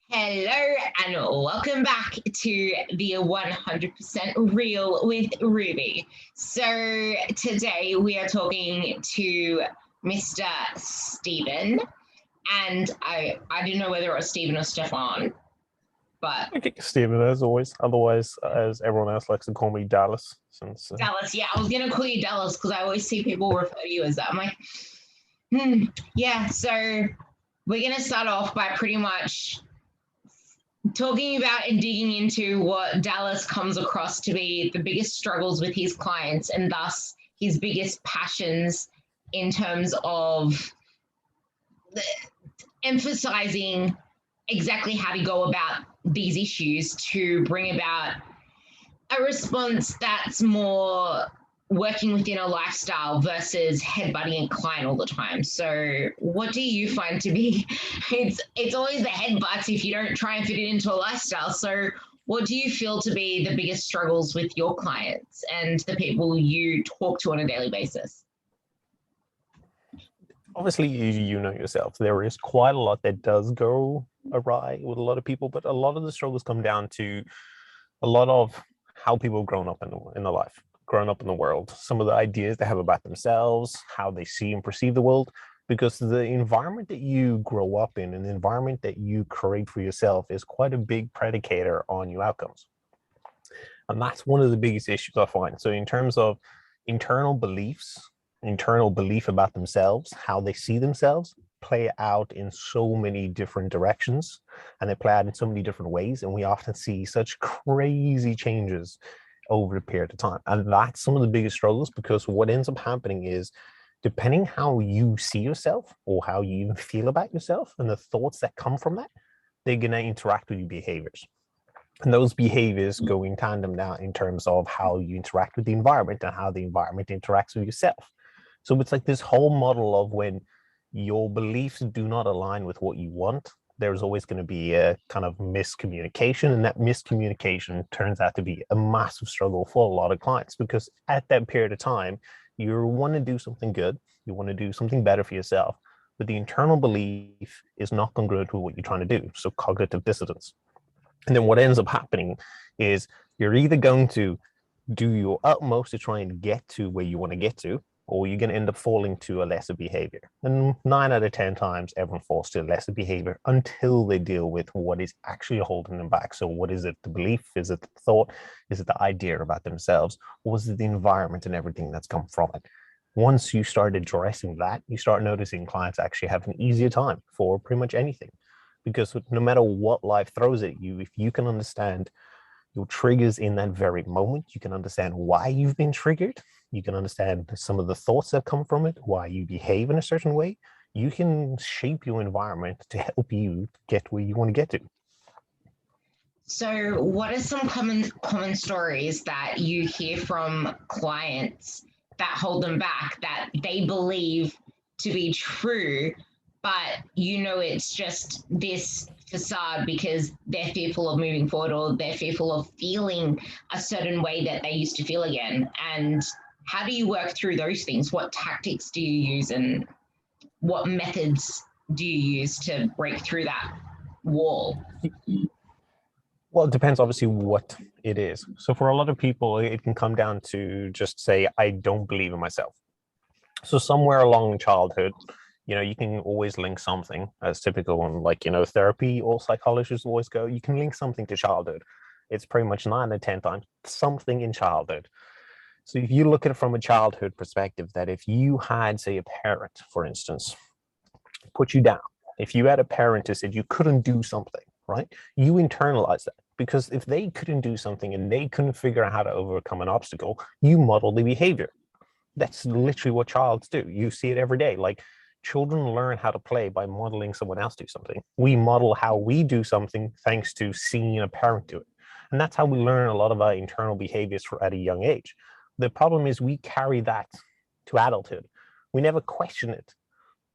Hello and welcome back to the 100% Real with Ruby. So today we are talking to Mr. Stephen, and I didn't know whether it was Stephen or Stefan, but I get Stephen as always. Otherwise, as everyone else likes to call me Dallas. Since Dallas. Yeah, I was gonna call you Dallas because I always see people refer to you as that. I'm like, yeah. So we're gonna start off by pretty much talking about and digging into what Dallas comes across to be the biggest struggles with his clients and thus his biggest passions in terms of emphasizing exactly how to go about these issues to bring about a response that's more working within a lifestyle versus headbutting a client all the time. So what do you find to be, it's always the headbutts if you don't try and fit it into a lifestyle. So what do you feel to be the biggest struggles with your clients and the people you talk to on a daily basis? obviously, you know yourself, there is quite a lot that does go awry with a lot of people, but a lot of the struggles come down to a lot of how people have grown up in the life, grown up in the world, some of the ideas they have about themselves, how they see and perceive the world, because the environment that you grow up in and the environment that you create for yourself is quite a big predicator on your outcomes. And that's one of the biggest issues I find. So in terms of internal beliefs, internal belief about themselves, how they see themselves, play out in so many different directions, and they play out in so many different ways. And we often see such crazy changes over a period of time. And that's some of the biggest struggles, because what ends up happening is, depending how you see yourself or how you even feel about yourself and the thoughts that come from that, they're going to interact with your behaviors. And those behaviors go in tandem now in terms of how you interact with the environment and how the environment interacts with yourself. So it's like this whole model of when your beliefs do not align with what you want, there's always going to be a kind of miscommunication. And that miscommunication turns out to be a massive struggle for a lot of clients, because at that period of time, you want to do something good, you want to do something better for yourself, but the internal belief is not congruent with what you're trying to do. So cognitive dissonance. And then what ends up happening is you're either going to do your utmost to try and get to where you want to get to, or you're going to end up falling to a lesser behavior. And 9 out of 10 times, everyone falls to a lesser behavior until they deal with what is actually holding them back. So what is it? The belief? Is it the thought? Is it the idea about themselves? Or is it the environment and everything that's come from it? Once you start addressing that, you start noticing clients actually have an easier time for pretty much anything. Because no matter what life throws at you, if you can understand your triggers in that very moment, you can understand why you've been triggered, you can understand some of the thoughts that come from it, why you behave in a certain way, you can shape your environment to help you get where you want to get to. So what are some common stories that you hear from clients that hold them back that they believe to be true, but it's just this facade because they're fearful of moving forward or they're fearful of feeling a certain way that they used to feel again? And how do you work through those things? What tactics do you use and what methods do you use to break through that wall? Well, it depends obviously what it is. So for a lot of people, it can come down to just say, I don't believe in myself. So somewhere along childhood, you can always link something, as typical on therapy or psychologists always go, you can link something to childhood. It's pretty much 9 to 10 times something in childhood. So if you look at it from a childhood perspective, that if you had, say, a parent, for instance, put you down, if you had a parent who said you couldn't do something, right? You internalize that, because if they couldn't do something and they couldn't figure out how to overcome an obstacle, you model the behavior. That's literally what childs do. You see it every day. Like, children learn how to play by modeling someone else do something. We model how we do something thanks to seeing a parent do it. And that's how we learn a lot of our internal behaviors at a young age. The problem is we carry that to adulthood. We never question it.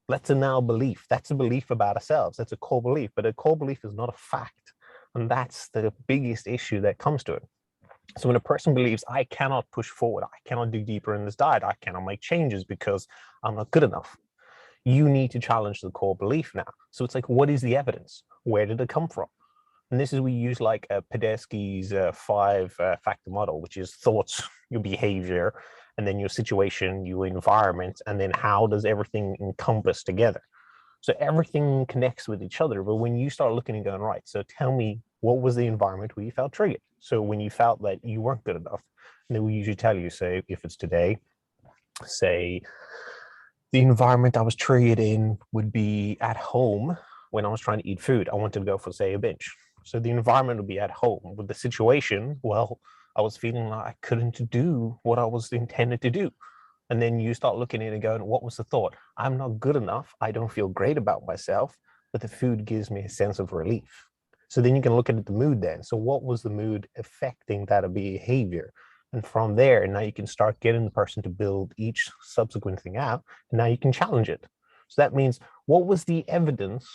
That's a now belief. That's a belief about ourselves. That's a core belief, but a core belief is not a fact. And that's the biggest issue that comes to it. So when a person believes, I cannot push forward, I cannot dig deeper in this diet, I cannot make changes because I'm not good enough, you need to challenge the core belief now. So it's like, what is the evidence? Where did it come from? And this is, we use like Podesky's five-factor model, which is thoughts, your behavior, and then your situation, your environment, and then how does everything encompass together. So everything connects with each other. But when you start looking and going, right, so tell me, what was the environment where you felt triggered? So when you felt that you weren't good enough, and then we usually tell you, say, if it's today, say the environment I was triggered in would be at home when I was trying to eat food. I wanted to go for, say, a binge. So the environment would be at home. With the situation, well, I was feeling like I couldn't do what I was intended to do. And then you start looking at it and going, what was the thought? I'm not good enough. I don't feel great about myself, but the food gives me a sense of relief. So then you can look at the mood then. So what was the mood affecting that behavior? And from there, now you can start getting the person to build each subsequent thing out. And now you can challenge it. So that means, what was the evidence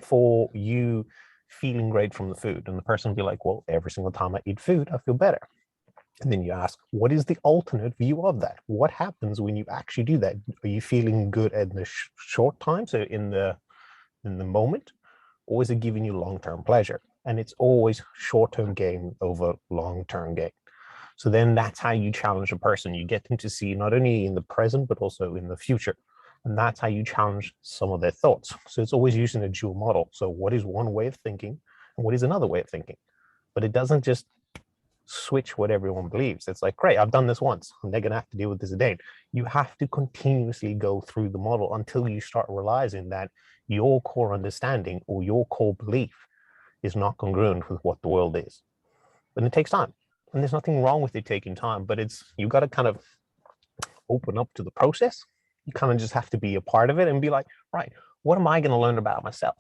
for you feeling great from the food? And the person will be like, well, every single time I eat food, I feel better. And then you ask, what is the alternate view of that? What happens when you actually do that? Are you feeling good in the short time, so in the moment, or is it giving you long-term pleasure? And it's always short-term gain over long-term gain. So then that's how you challenge a person. You get them to see not only in the present, but also in the future. And that's how you challenge some of their thoughts. So it's always using a dual model. So what is one way of thinking and what is another way of thinking? But it doesn't just switch what everyone believes. It's like, great, I've done this once, and they're going to have to deal with this again. You have to continuously go through the model until you start realizing that your core understanding or your core belief is not congruent with what the world is. But it takes time. And there's nothing wrong with it taking time, but you've got to kind of open up to the process. You kind of just have to be a part of it and be like, right, what am I going to learn about myself?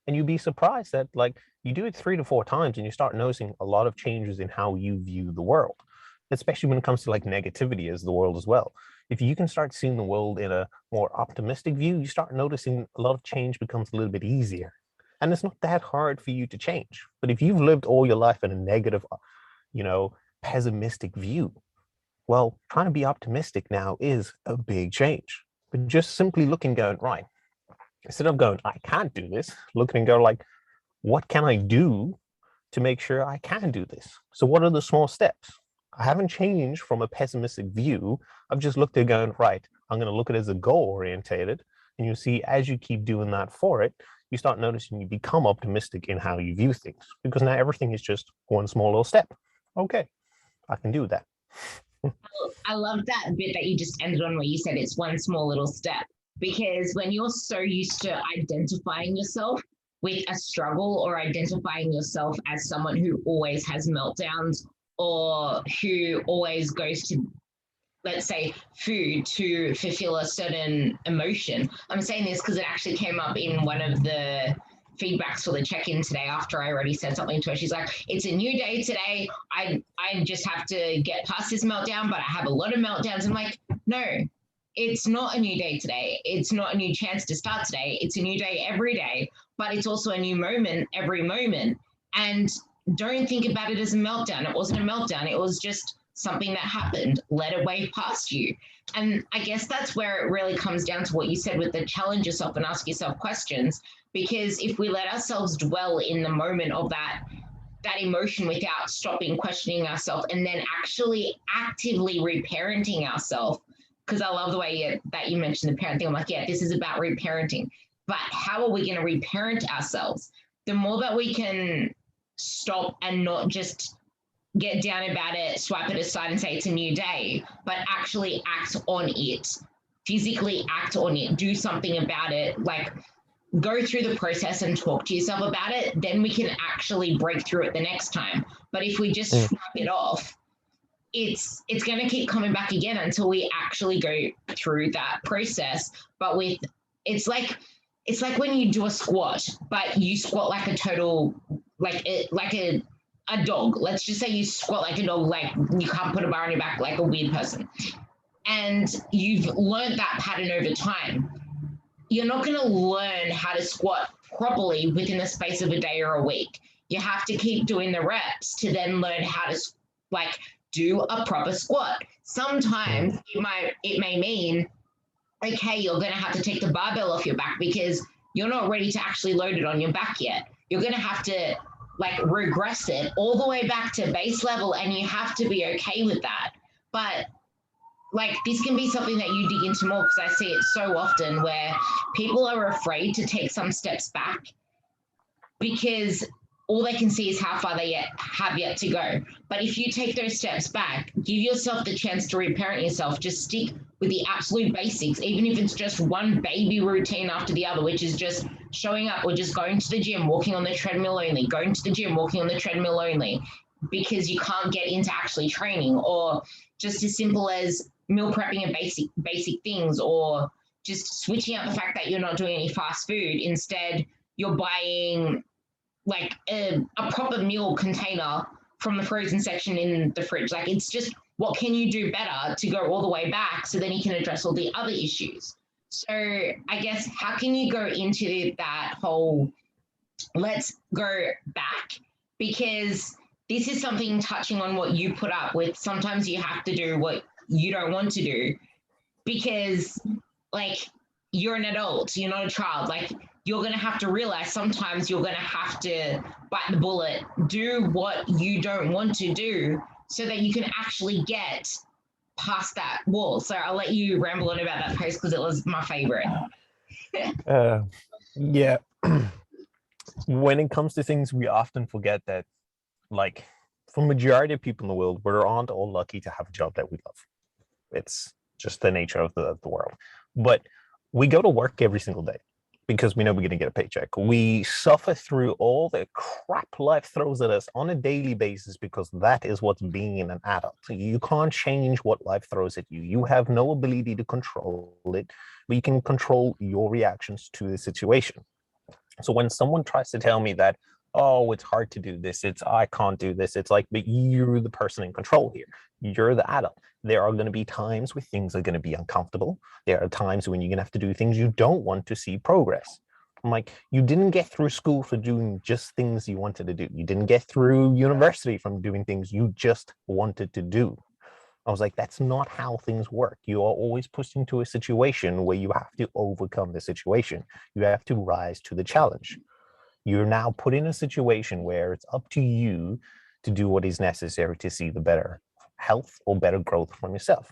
And you'd be surprised that, like, you do it 3 to 4 times and you start noticing a lot of changes in how you view the world, especially when it comes to like negativity as the world as well. If you can start seeing the world in a more optimistic view, you start noticing a lot of change becomes a little bit easier. And it's not that hard for you to change. But if you've lived all your life in a negative, pessimistic view, well, trying to be optimistic now is a big change. But just simply looking, going, right, instead of going, I can't do this, looking and go like, what can I do to make sure I can do this? So what are the small steps? I haven't changed from a pessimistic view. I've just looked at going, right, I'm going to look at it as a goal orientated. And you see, as you keep doing that for it, you start noticing you become optimistic in how you view things, because now everything is just one small little step. Okay, I can do that. I love that bit that you just ended on where you said it's one small little step, because when you're so used to identifying yourself with a struggle or identifying yourself as someone who always has meltdowns or who always goes to, let's say, food to fulfill a certain emotion. I'm saying this because it actually came up in one of the feedbacks for the check-in today after I already said something to her. She's like, it's a new day today. I just have to get past this meltdown, but I have a lot of meltdowns. I'm like, no, it's not a new day today. It's not a new chance to start today. It's a new day every day, but it's also a new moment every moment. And don't think about it as a meltdown. It wasn't a meltdown. It was just something that happened. Let it wave past you. And I guess that's where it really comes down to what you said with the challenge yourself and ask yourself questions. Because if we let ourselves dwell in the moment of that emotion without stopping questioning ourselves and then actually actively reparenting ourselves, because I love the way that you mentioned the parenting. I'm like, yeah, this is about reparenting. But how are we going to reparent ourselves? The more that we can stop and not just get down about it, swipe it aside and say it's a new day, but actually act on it, physically act on it, do something about it, like go through the process and talk to yourself about it, then we can actually break through it the next time. But if we just shrug it off, it's going to keep coming back again until we actually go through that process. But it's like when you do a squat, but you squat like a total, like a dog. Let's just say you squat like a dog, like you can't put a bar on your back like a weird person. And you've learned that pattern over time. You're not going to learn how to squat properly within the space of a day or a week. You have to keep doing the reps to then learn how to do a proper squat. Sometimes it may mean, okay, you're going to have to take the barbell off your back because you're not ready to actually load it on your back yet. You're going to have to like regress it all the way back to base level, and you have to be okay with that. But like this can be something that you dig into more, because I see it so often where people are afraid to take some steps back because all they can see is how far they have yet to go. But if you take those steps back, give yourself the chance to reparent yourself, just stick with the absolute basics, even if it's just one baby routine after the other, which is just showing up or just going to the gym, walking on the treadmill only, going to the gym, walking on the treadmill only, because you can't get into actually training, or just as simple as meal prepping and basic things, or just switching out the fact that you're not doing any fast food. Instead, you're buying like a proper meal container from the frozen section in the fridge. Like, it's just, what can you do better to go all the way back so then you can address all the other issues? So I guess, how can you go into that whole let's go back? Because this is something touching on what you put up with. Sometimes you have to do what you don't want to do because, like, you're an adult, you're not a child. Like, you're going to have to realize sometimes you're going to have to bite the bullet, do what you don't want to do so that you can actually get past that wall. So I'll let you ramble on about that post because it was my favorite. Yeah. When it comes to things, we often forget that, like, for majority of people in the world, we aren't all lucky to have a job that we love. It's just the nature of the world. But we go to work every single day because we know we're going to get a paycheck. We suffer through all the crap life throws at us on a daily basis because that is what's being an adult. You can't change what life throws at you. You have no ability to control it, but you can control your reactions to the situation. So when someone tries to tell me that, oh, it's hard to do this, I can't do this, it's like, but you're the person in control here. You're the adult. There are going to be times where things are going to be uncomfortable. There are times when you're going to have to do things you don't want to see progress. I'm like, you didn't get through school for doing just things you wanted to do. You didn't get through university from doing things you just wanted to do. I was like, that's not how things work. You are always pushed into a situation where you have to overcome the situation. You have to rise to the challenge. You're now put in a situation where it's up to you to do what is necessary to see the better health or better growth from yourself.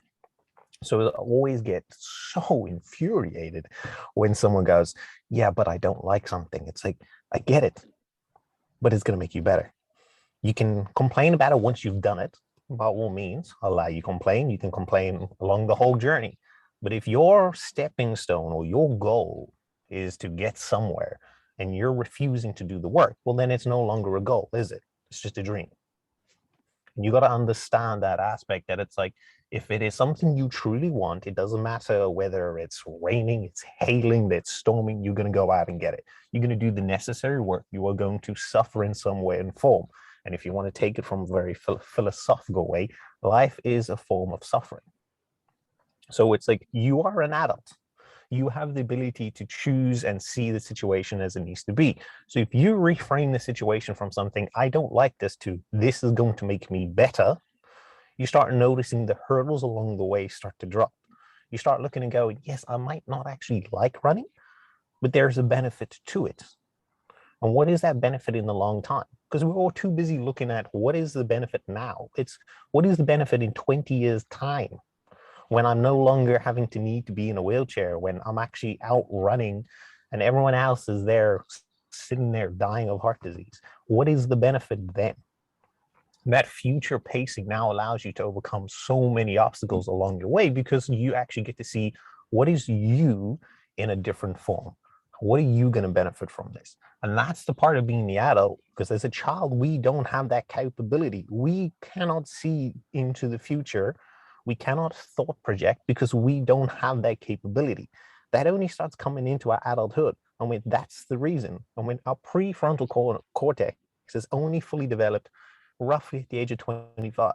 So I always get so infuriated when someone goes, yeah, but I don't like something. It's like, I get it, but it's going to make you better. You can complain about it once you've done it. By all means, I'll allow you complain. You can complain along the whole journey. But if your stepping stone or your goal is to get somewhere and you're refusing to do the work, well, then it's no longer a goal, is it? It's just a dream. And you got to understand that aspect, that it's like, if it is something you truly want, it doesn't matter whether it's raining, it's hailing, it's storming, you're going to go out and get it. You're going to do the necessary work. You are going to suffer in some way and form. And if you want to take it from a very philosophical way, life is a form of suffering. So it's like, you are an adult. You have the ability to choose and see the situation as it needs to be. So if you reframe the situation from something, I don't like this, to this is going to make me better, you start noticing the hurdles along the way start to drop. You start looking and going, yes, I might not actually like running, but there's a benefit to it. And what is that benefit in the long time? Because we're all too busy looking at what is the benefit now. It's what is the benefit in 20 years' time, when I'm no longer having to need to be in a wheelchair, when I'm actually out running and everyone else is there sitting there dying of heart disease. What is the benefit then? That future pacing now allows you to overcome so many obstacles along your way, because you actually get to see what is you in a different form. What are you going to benefit from this? And that's the part of being the adult, because as a child, we don't have that capability. We cannot see into the future. We cannot thought project because we don't have that capability. That only starts coming into our adulthood. And when that's the reason, and when our prefrontal cortex is only fully developed roughly at the age of 25.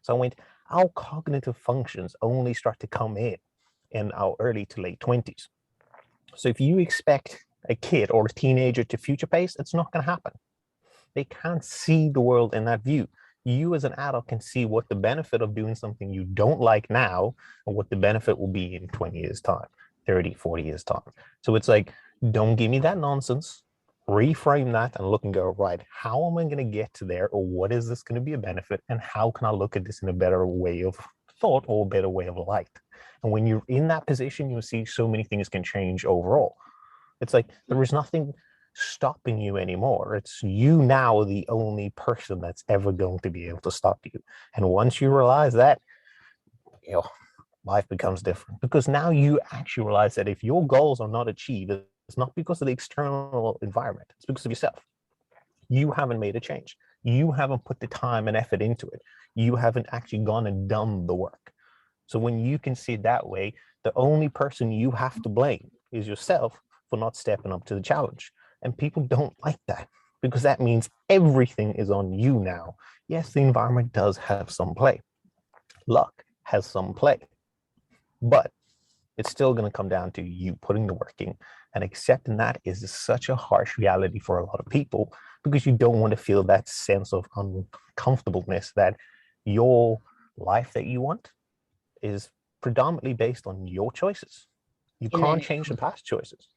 So when our cognitive functions only start to come in our early to late 20s. So if you expect a kid or a teenager to future pace, it's not going to happen. They can't see the world in that view. You as an adult can see what the benefit of doing something you don't like now and what the benefit will be in 20 years time, 30, 40 years time. So it's like, don't give me that nonsense. reframe that and look and go, right, how am I going to get to there? Or what is this going to be a benefit? And how can I look at this in a better way of thought or a better way of light? And when you're in that position, you'll see so many things can change overall. It's like there is nothing stopping you anymore. It's you now, the only person that's ever going to be able to stop you. And once you realize that, you know, life becomes different, because now you actually realize that if your goals are not achieved, it's not because of the external environment, it's because of yourself. You haven't made a change. You haven't put the time and effort into it. You haven't actually gone and done the work. So when you can see it that way, the only person you have to blame is yourself for not stepping up to the challenge. And people don't like that, because that means everything is on you now. Yes, the environment does have some play. Luck has some play. But it's still going to come down to you putting the work in, and accepting that is such a harsh reality for a lot of people, because you don't want to feel that sense of uncomfortableness that your life that you want is predominantly based on your choices. You can't change the past choices,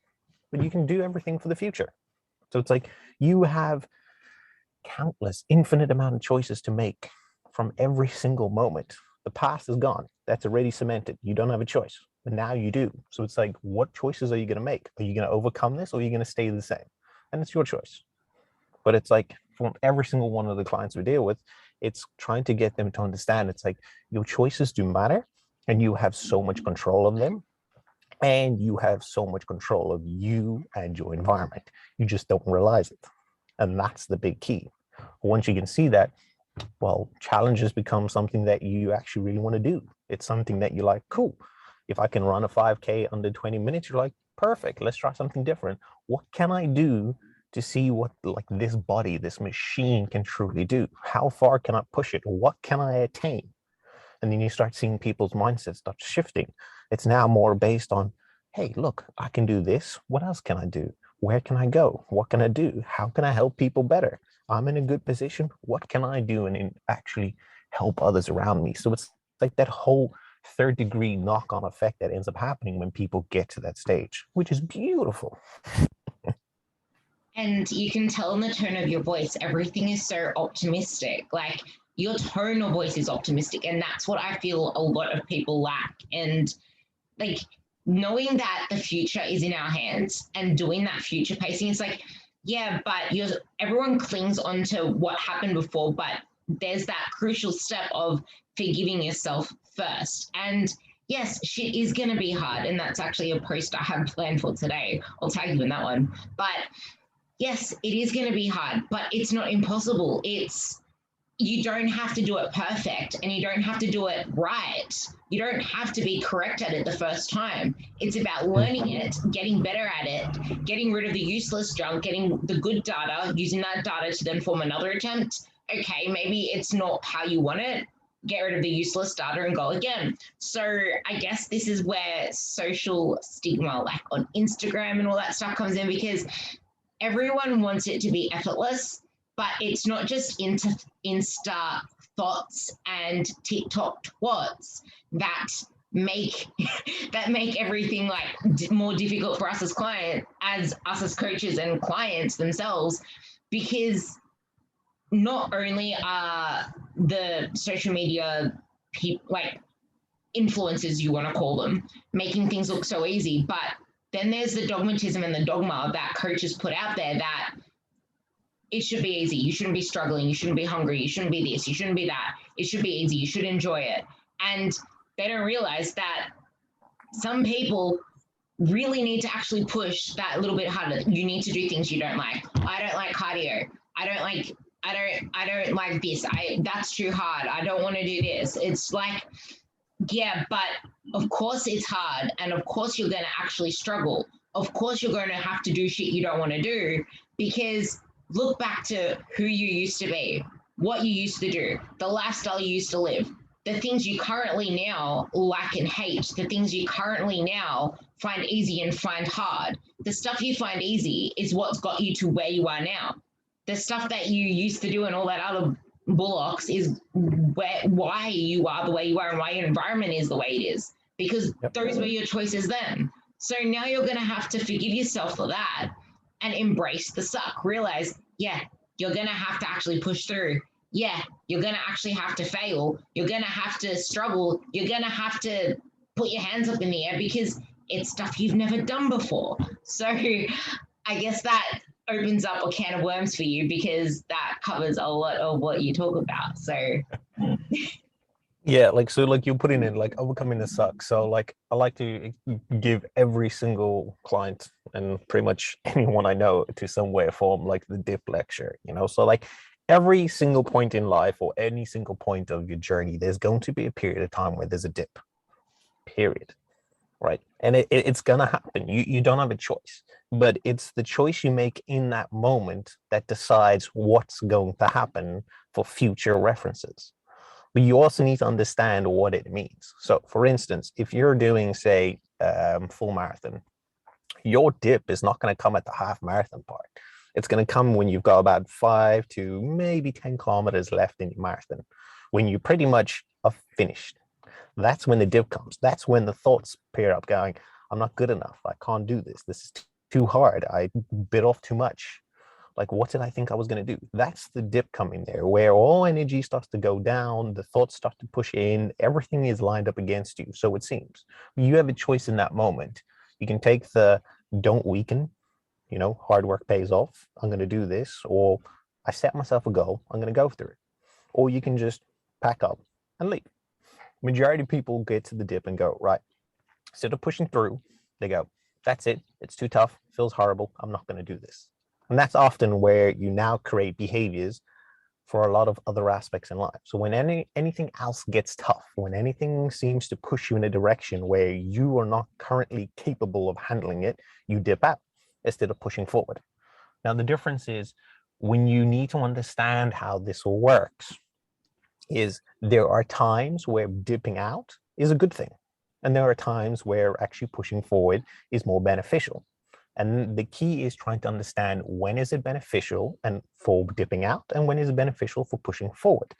but you can do everything for the future. So it's like you have countless, infinite amount of choices to make from every single moment. The past is gone. That's already cemented. You don't have a choice, but now you do. So it's like, what choices are you going to make? Are you going to overcome this, or are you going to stay the same? And it's your choice. But it's like, from every single one of the clients we deal with, it's trying to get them to understand it's like your choices do matter, and you have so much control of them, and you have so much control of you and your environment. You just don't realize it. And that's the big key. Once you can see that, well, challenges become something that you actually really want to do. It's something that you're like, cool. If I can run a 5K under 20 minutes, you're like, perfect. Let's try something different. What can I do to see what like this body, this machine can truly do? How far can I push it? What can I attain? And then you start seeing people's mindsets start shifting. It's now more based on, hey, look, I can do this. What else can I do? Where can I go? What can I do? How can I help people better? I'm in a good position. What can I do and actually help others around me? So it's like that whole third degree knock-on effect that ends up happening when people get to that stage, which is beautiful. And you can tell in the tone of your voice, everything is so optimistic. Like your tone of voice is optimistic. And that's what I feel a lot of people lack. And like knowing that the future is in our hands and doing that future pacing, it's like, yeah, but everyone clings onto what happened before, but there's that crucial step of forgiving yourself first. And yes, shit is going to be hard. And that's actually a post I have planned for today. I'll tag you in that one. But yes, it is going to be hard, but it's not impossible. You don't have to do it perfect, and you don't have to do it right. You don't have to be correct at it the first time. It's about learning it, getting better at it, getting rid of the useless junk, getting the good data, using that data to then form another attempt. Okay, maybe it's not how you want it. Get rid of the useless data and go again. So I guess this is where social stigma, like on Instagram and all that stuff, comes in, because everyone wants it to be effortless. But it's not just Insta thoughts and TikTok twats that make everything like more difficult for us as coaches and clients themselves, because not only are the social media people, like influencers, you want to call them, making things look so easy, but then there's the dogmatism and the dogma that coaches put out there that it should be easy. You shouldn't be struggling. You shouldn't be hungry. You shouldn't be this. You shouldn't be that. It should be easy. You should enjoy it. And they don't realize that some people really need to actually push that a little bit harder. You need to do things you don't like. I don't like cardio. I don't like this. That's too hard. I don't want to do this. It's like, yeah, but of course it's hard. And of course you're going to actually struggle. Of course you're going to have to do shit you don't want to do, because look back to who you used to be, what you used to do, the lifestyle you used to live, the things you currently now like and hate, the things you currently now find easy and find hard. The stuff you find easy is what's got you to where you are now. The stuff that you used to do and all that other bullocks is why you are the way you are and why your environment is the way it is, because those were your choices then. So now you're going to have to forgive yourself for that and embrace the suck. Realize, yeah, you're going to have to actually push through. Yeah, you're going to actually have to fail. You're going to have to struggle. You're going to have to put your hands up in the air because it's stuff you've never done before. So I guess that opens up a can of worms for you because that covers a lot of what you talk about. So Yeah, like so like you're putting in like overcoming the suck. So like I like to give every single client and pretty much anyone I know to some way or form like the dip lecture, you know. So like every single point in life or any single point of your journey, there's going to be a period of time where there's a dip. Period. Right. And it's gonna happen. You don't have a choice. But it's the choice you make in that moment that decides what's going to happen for future references. But you also need to understand what it means. So, for instance, if you're doing, say, full marathon, your dip is not going to come at the half marathon part. It's going to come when you've got about 5 to maybe 10 kilometers left in your marathon, when you pretty much are finished. That's when the dip comes. That's when the thoughts pair up going, I'm not good enough. I can't do this. This is too hard. I bit off too much. Like, what did I think I was going to do? That's the dip coming there, where all energy starts to go down, the thoughts start to push in, everything is lined up against you. So it seems you have a choice in that moment. You can take the don't weaken, you know, hard work pays off. I'm going to do this, or I set myself a goal. I'm going to go through it. Or you can just pack up and leave. Majority of people get to the dip and go, right, instead of pushing through, they go, that's it. It's too tough. Feels horrible. I'm not going to do this. And that's often where you now create behaviors for a lot of other aspects in life. So when anything else gets tough, when anything seems to push you in a direction where you are not currently capable of handling it, you dip out instead of pushing forward. Now, the difference is when you need to understand how this works is there are times where dipping out is a good thing. And there are times where actually pushing forward is more beneficial. And the key is trying to understand when is it beneficial and for dipping out and when is it beneficial for pushing forward.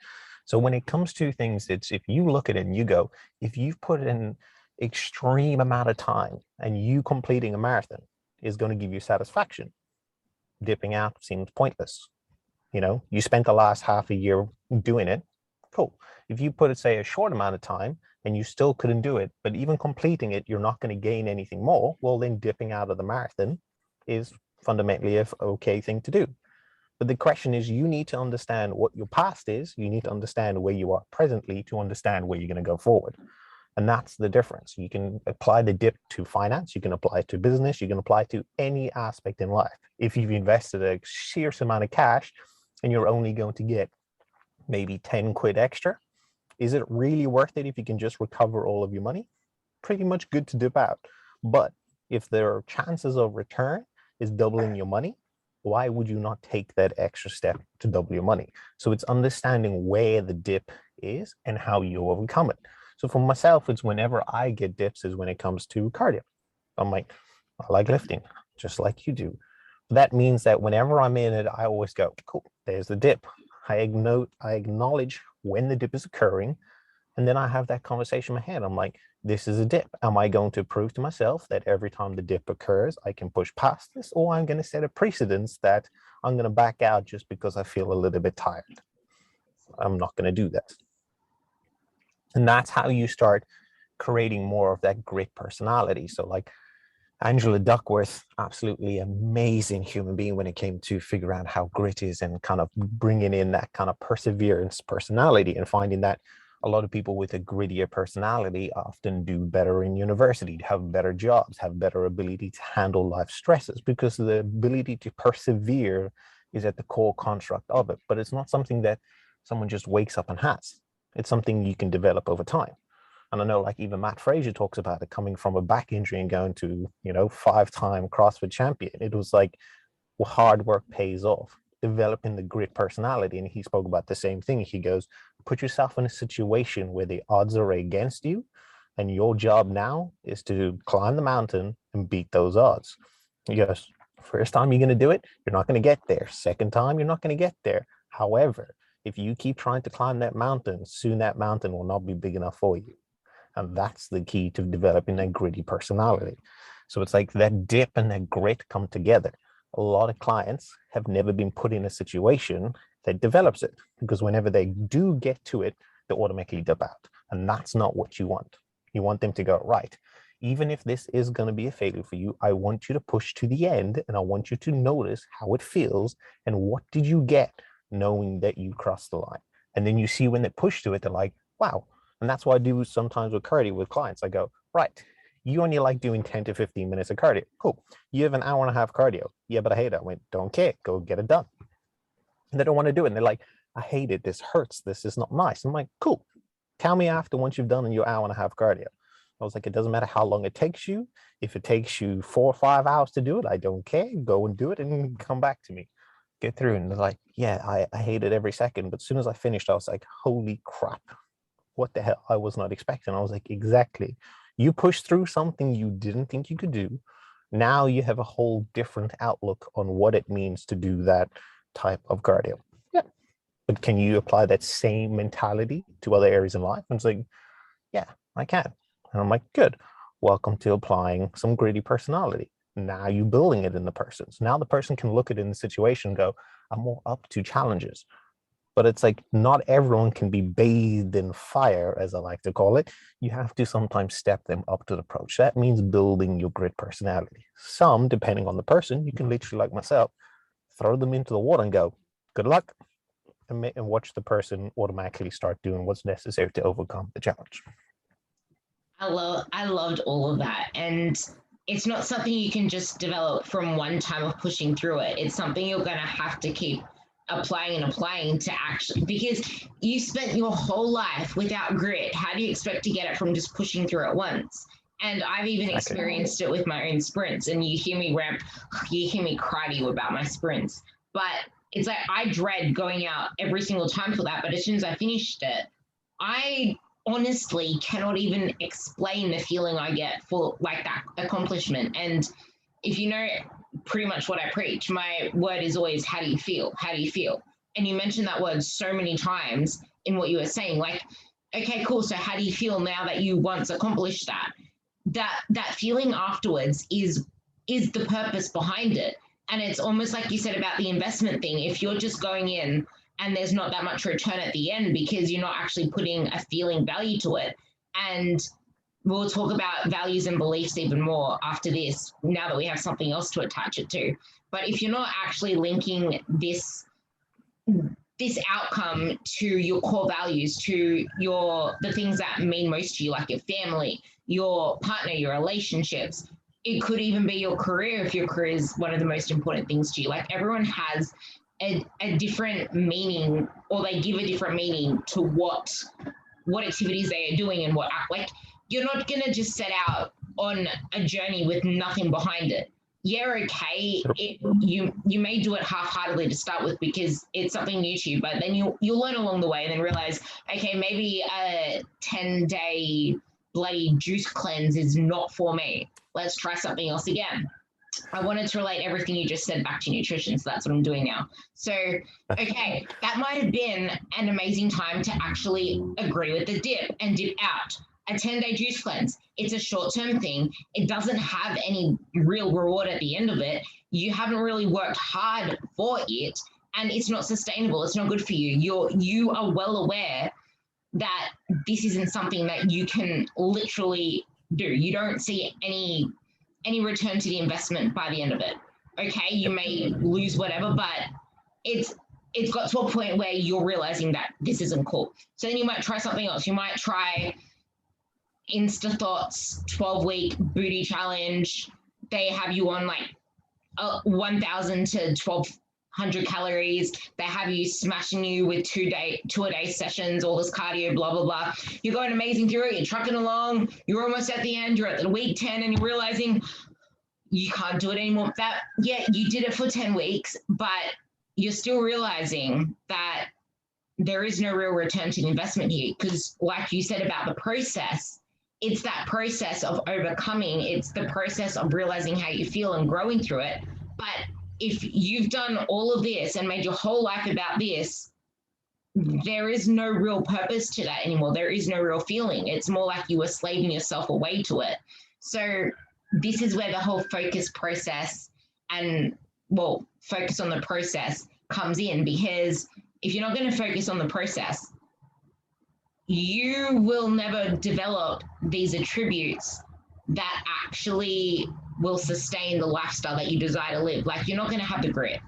So when it comes to things, it's if you look at it and you go, if you've put in extreme amount of time and you completing a marathon is going to give you satisfaction, dipping out seems pointless. You know, you spent the last half a year doing it. Cool. If you put it, say, a short amount of time and you still couldn't do it, but even completing it, you're not going to gain anything more, well, then dipping out of the marathon is fundamentally an okay thing to do. But the question is, you need to understand what your past is. You need to understand where you are presently to understand where you're going to go forward. And that's the difference. You can apply the dip to finance. You can apply it to business. You can apply it to any aspect in life. If you've invested a sheer amount of cash and you're only going to get maybe 10 quid extra, is it really worth it if you can just recover all of your money? Pretty much good to dip out. But if there are chances of return is doubling your money, why would you not take that extra step to double your money? So it's understanding where the dip is and how you overcome it. So for myself, it's whenever I get dips is when it comes to cardio. I'm like, I like lifting, just like you do. That means that whenever I'm in it, I always go, cool, there's the dip. I acknowledge when the dip is occurring, and then I have that conversation in my head. I'm like, this is a dip. Am I going to prove to myself that every time the dip occurs, I can push past this, or I'm going to set a precedence that I'm going to back out just because I feel a little bit tired? I'm not going to do that. And that's how you start creating more of that grit personality. So like Angela Duckworth, absolutely amazing human being when it came to figure out how grit is and kind of bringing in that kind of perseverance personality and finding that a lot of people with a grittier personality often do better in university, have better jobs, have better ability to handle life stresses because the ability to persevere is at the core construct of it. But it's not something that someone just wakes up and has. It's something you can develop over time. And I know like even Matt Fraser talks about it coming from a back injury and going to, 5-time CrossFit champion. It was like, well, hard work pays off, developing the grit personality. And he spoke about the same thing. He goes, put yourself in a situation where the odds are against you. And your job now is to climb the mountain and beat those odds. He goes, first time you're going to do it, you're not going to get there. Second time, you're not going to get there. However, if you keep trying to climb that mountain, soon that mountain will not be big enough for you. And that's the key to developing that gritty personality. So it's like that dip and that grit come together. a lot of clients have never been put in a situation that develops it, because whenever they do get to it, they automatically dip out. And that's not what you want. You want them to go, right, even if this is going to be a failure for you, I want you to push to the end, and I want you to notice how it feels and what did you get knowing that you crossed the line. And then you see when they push to it, they're like, wow. And that's what I do sometimes with cardio with clients. I go, right, you only like doing 10 to 15 minutes of cardio. Cool. You have an hour and a half cardio. Yeah, but I hate it. I went, don't care. Go get it done. And they don't want to do it. And they're like, I hate it. This hurts. This is not nice. I'm like, cool. Tell me after, once you've done your hour and a half cardio. I was like, it doesn't matter how long it takes you. If it takes you 4 or 5 hours to do it, I don't care. Go and do it and come back to me. Get through. And they're like, yeah, I hate it every second. But as soon as I finished, I was like, holy crap. What the hell? I was not expecting. I was like, exactly. You pushed through something you didn't think you could do. Now you have a whole different outlook on what it means to do that type of cardio. Yeah. But can you apply that same mentality to other areas in life? And it's like, yeah, I can. And I'm like, good. Welcome to applying some gritty personality. Now you're building it in the person. So now the person can look at it in the situation and go, I'm more up to challenges. But it's like, not everyone can be bathed in fire, as I like to call it. You have to sometimes step them up to the approach. That means building your grit personality. Some, depending on the person, you can literally, like myself, throw them into the water and go, good luck, and watch the person automatically start doing what's necessary to overcome the challenge. I loved all of that. And it's not something you can just develop from one time of pushing through it. It's something you're going to have to keep applying and applying to actually, because you spent your whole life without grit. How do you expect to get it from just pushing through it once? And I've even experienced it with my own sprints. And you hear me cry to you about my sprints. But it's like, I dread going out every single time for that. But as soon as I finished it, I honestly cannot even explain the feeling I get for like that accomplishment. And if you know pretty much what I preach, my word is always, how do you feel? How do you feel? And you mentioned that word so many times in what you were saying, like, okay, cool. So how do you feel now that you once accomplished that? That feeling afterwards is the purpose behind it. And it's almost like you said about the investment thing. If you're just going in and there's not that much return at the end because you're not actually putting a feeling value to it. And we'll talk about values and beliefs even more after this, now that we have something else to attach it to. But if you're not actually linking this outcome to your core values, to the things that mean most to you, like your family, your partner, your relationships, it could even be your career if your career is one of the most important things to you. Like, everyone has a different meaning, or they give a different meaning to what activities they are doing and like, you're not going to just set out on a journey with nothing behind it. Yeah, okay, you may do it half-heartedly to start with because it's something new to you, but then you'll learn along the way and then realize, okay, maybe a 10-day bloody juice cleanse is not for me. Let's try something else again. I wanted to relate everything you just said back to nutrition, so that's what I'm doing now. So, okay, that might have been an amazing time to actually agree with the dip and dip out. A 10-day juice cleanse, it's a short-term thing. It doesn't have any real reward at the end of it. You haven't really worked hard for it, and it's not sustainable. It's not good for you. You are well aware that this isn't something that you can literally do. You don't see any return to the investment by the end of it. Okay, you may lose whatever, but it's got to a point where you're realizing that this isn't cool. So then you might try something else. You might try Insta Thoughts 12-week booty challenge. They have you on like 1,000 to 1,200 calories. They have you smashing you with two-a-day sessions, all this cardio, blah, blah, blah. You're going amazing through it. You're trucking along. You're almost at the end. You're at the week 10 and you're realizing you can't do it anymore. Yeah, you did it for 10 weeks, but you're still realizing that there is no real return to the investment here because, like you said about the process, it's that process of overcoming. It's the process of realizing how you feel and growing through it. But if you've done all of this and made your whole life about this, there is no real purpose to that anymore. There is no real feeling. It's more like you were slaving yourself away to it. So this is where the whole focus process and well, focus on the process comes in, because if you're not going to focus on the process, you will never develop these attributes that actually will sustain the lifestyle that you desire to live. Like, you're not going to have the grit,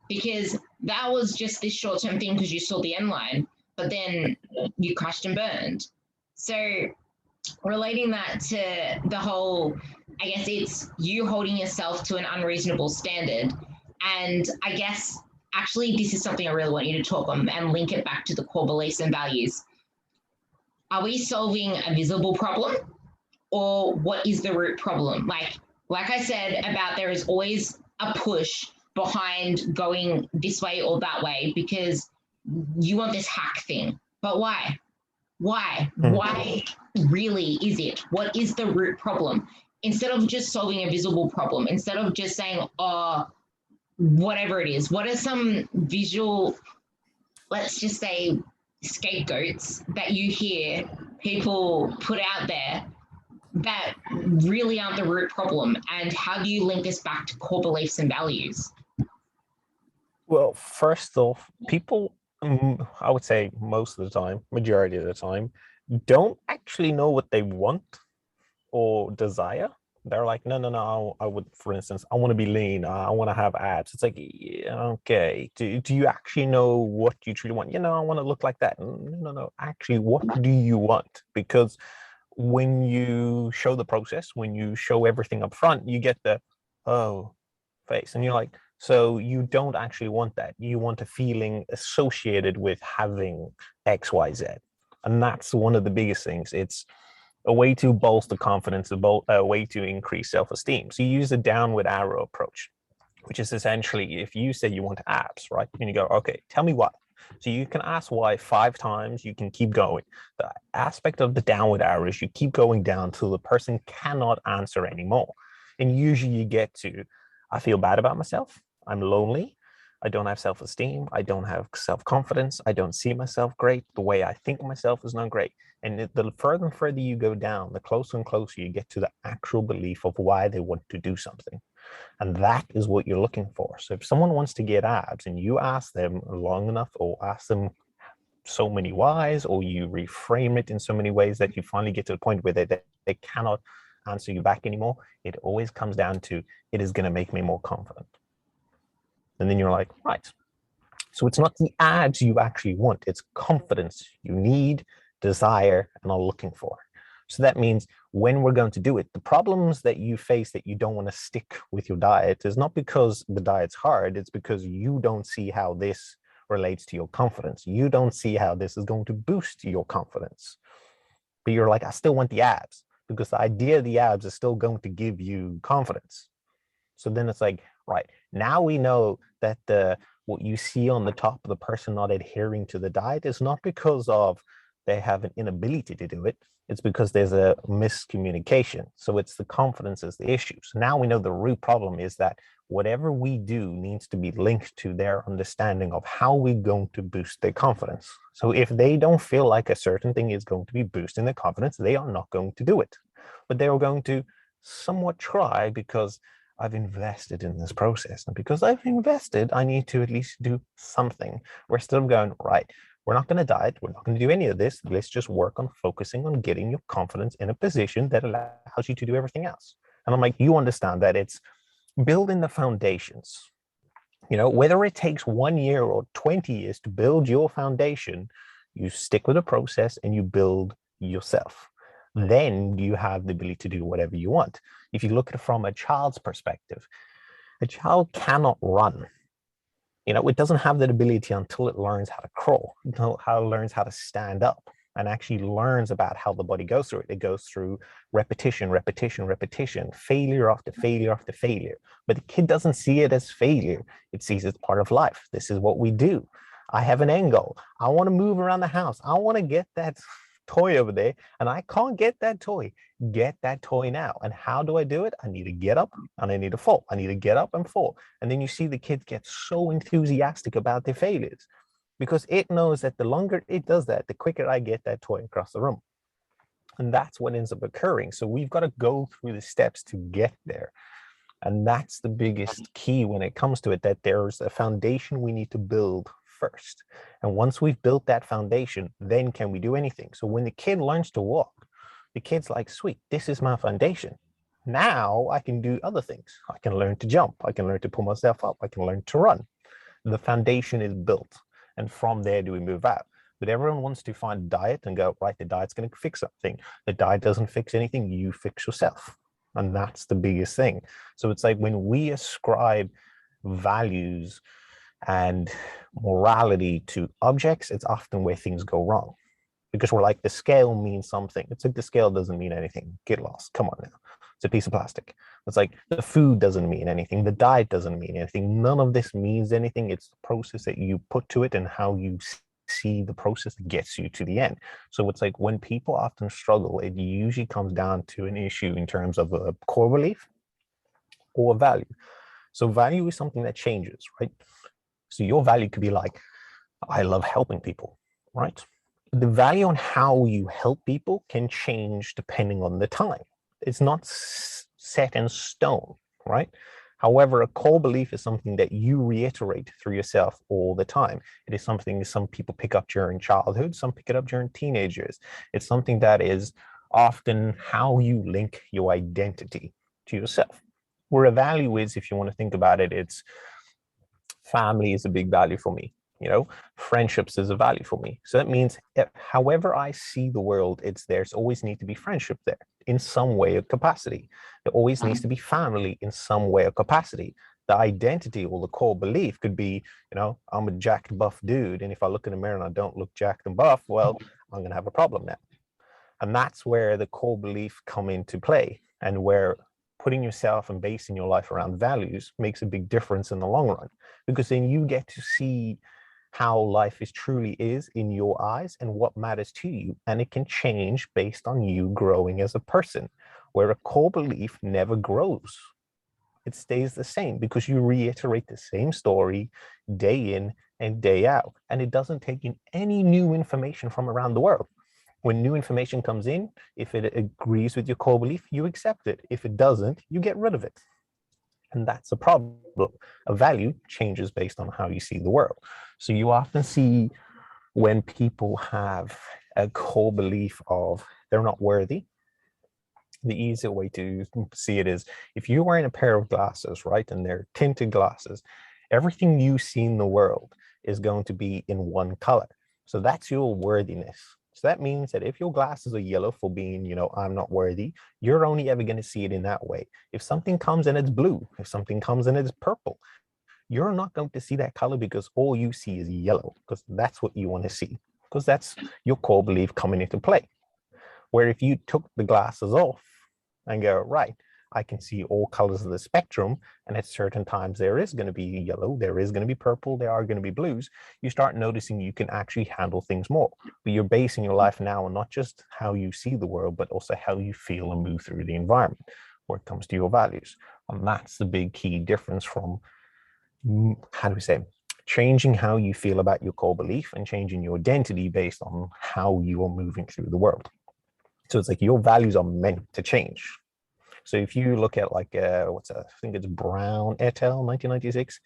because that was just this short-term thing because you saw the end line, but then you crashed and burned. So relating that to the whole, I guess it's you holding yourself to an unreasonable standard. And I guess actually this is something I really want you to talk on and link it back to the core beliefs and values. Are we solving a visible problem, or what is the root problem? Like I said about, there is always a push behind going this way or that way because you want this hack thing. But why? Why really is it? What is the root problem? Instead of just solving a visible problem, instead of just saying, oh, whatever it is, what are some visual, let's just say, scapegoats that you hear people put out there that really aren't the root problem? And how do you link this back to core beliefs and values? Well, first off, people, I would say most of the time, majority of the time, don't actually know what they want or desire. They're like, no, I would, for instance, I want to be lean. I want to have abs. It's like, yeah, okay. Do you actually know what you truly want? I want to look like that. No. Actually, what do you want? Because when you show the process, when you show everything up front, you get the, oh, face. And you're like, so you don't actually want that. You want a feeling associated with having X, Y, Z. And that's one of the biggest things. It's a way to bolster confidence, a way to increase self-esteem. So you use the downward arrow approach, which is essentially, if you say you want abs, right? And you go, okay, tell me why. So you can ask why 5 times, you can keep going. The aspect of the downward arrow is you keep going down till the person cannot answer anymore. And usually you get to, I feel bad about myself. I'm lonely. I don't have self-esteem. I don't have self-confidence. I don't see myself great. The way I think myself is not great. And the further and further you go down, the closer and closer you get to the actual belief of why they want to do something. And that is what you're looking for. So if someone wants to get abs and you ask them long enough, or ask them so many whys, or you reframe it in so many ways that you finally get to the point where they cannot answer you back anymore, it always comes down to, it is going to make me more confident. And then you're like, right. So it's not the abs you actually want, it's confidence you need, desire, and are looking for. So that means when we're going to do it, the problems that you face that you don't want to stick with your diet is not because the diet's hard, it's because you don't see how this relates to your confidence. You don't see how this is going to boost your confidence. But you're like, I still want the abs, because the idea of the abs is still going to give you confidence. So then it's like, right, now we know that what you see on the top of the person not adhering to the diet is not because of they have an inability to do it. It's because there's a miscommunication. So it's the confidence is the issue. So now we know the root problem is that whatever we do needs to be linked to their understanding of how we're going to boost their confidence. So if they don't feel like a certain thing is going to be boosting their confidence, they are not going to do it. But they are going to somewhat try, because I've invested in this process. And because I've invested, I need to at least do something. We're still going, right, we're not going to diet. We're not going to do any of this. Let's just work on focusing on getting your confidence in a position that allows you to do everything else. And I'm like, you understand that it's building the foundations. Whether it takes 1 year or 20 years to build your foundation, you stick with the process and you build yourself. Then you have the ability to do whatever you want. If you look at it from a child's perspective, a child cannot run. It doesn't have that ability until it learns how to crawl, until it learns how to stand up, and actually learns about how the body goes through it. It goes through repetition, failure after failure after failure. But the kid doesn't see it as failure. It sees it as part of life. This is what we do. I have an end goal. I want to move around the house. I want to get that toy over there, and I can't get that toy. Get that toy now. And how do I do it? I need to get up and I need to fall. I need to get up and fall. And then you see the kids get so enthusiastic about their failures, because it knows that the longer it does that, the quicker I get that toy across the room. And that's what ends up occurring. So we've got to go through the steps to get there. And that's the biggest key when it comes to it, that there's a foundation we need to build first. And once we've built that foundation, then can we do anything? So when the kid learns to walk, the kid's like, sweet, this is my foundation. Now I can do other things. I can learn to jump. I can learn to pull myself up. I can learn to run. The foundation is built. And from there, do we move out? But everyone wants to find a diet and go, right, the diet's going to fix something. The diet doesn't fix anything. You fix yourself. And that's the biggest thing. So it's like when we ascribe values and morality to objects, it's often where things go wrong. Because we're like, the scale means something. It's like the scale doesn't mean anything. Get lost. Come on now. It's a piece of plastic. It's like the food doesn't mean anything. The diet doesn't mean anything. None of this means anything. It's the process that you put to it and how you see the process that gets you to the end. So it's like when people often struggle, it usually comes down to an issue in terms of a core belief or a value. So value is something that changes, right? So your value could be like, I love helping people, right? The value on how you help people can change depending on the time. It's not set in stone, right? However, a core belief is something that you reiterate through yourself all the time. It is something some people pick up during childhood, some pick it up during teenage years. It's something that is often how you link your identity to yourself. Where a value is, if you want to think about it, it's family is a big value for me. You know, friendships is a value for me. So that means however I see the world, there's always need to be friendship there in some way or capacity. There always needs to be family in some way or capacity. The identity or the core belief could be, you know, I'm a jacked buff dude. And if I look in the mirror and I don't look jacked and buff, well, I'm going to have a problem now. And that's where the core belief come into play, and where putting yourself and basing your life around values makes a big difference in the long run, because then you get to see how life is truly is in your eyes and what matters to you. And it can change based on you growing as a person, where a core belief never grows. It stays the same because you reiterate the same story day in and day out. And it doesn't take in any new information from around the world. When new information comes in, if it agrees with your core belief, you accept it. If it doesn't, you get rid of it. And that's a problem. A value changes based on how you see the world. So you often see when people have a core belief of they're not worthy, the easier way to see it is if you're wearing a pair of glasses, right, and they're tinted glasses, everything you see in the world is going to be in one color. So that's your worthiness. So that means that if your glasses are yellow for being, you know, I'm not worthy, you're only ever going to see it in that way. If something comes and it's blue, if something comes and it's purple, you're not going to see that color because all you see is yellow, because that's what you want to see, because that's your core belief coming into play. Where if you took the glasses off and go, right, I can see all colors of the spectrum, and at certain times there is going to be yellow, there is going to be purple, there are going to be blues, you start noticing you can actually handle things more. But you're basing your life now on not just how you see the world, but also how you feel and move through the environment where it comes to your values. And that's the big key difference from, how do we say, changing how you feel about your core belief and changing your identity based on how you are moving through the world. So it's like your values are meant to change. So if you look at like, I think it's Brown et al., 1996,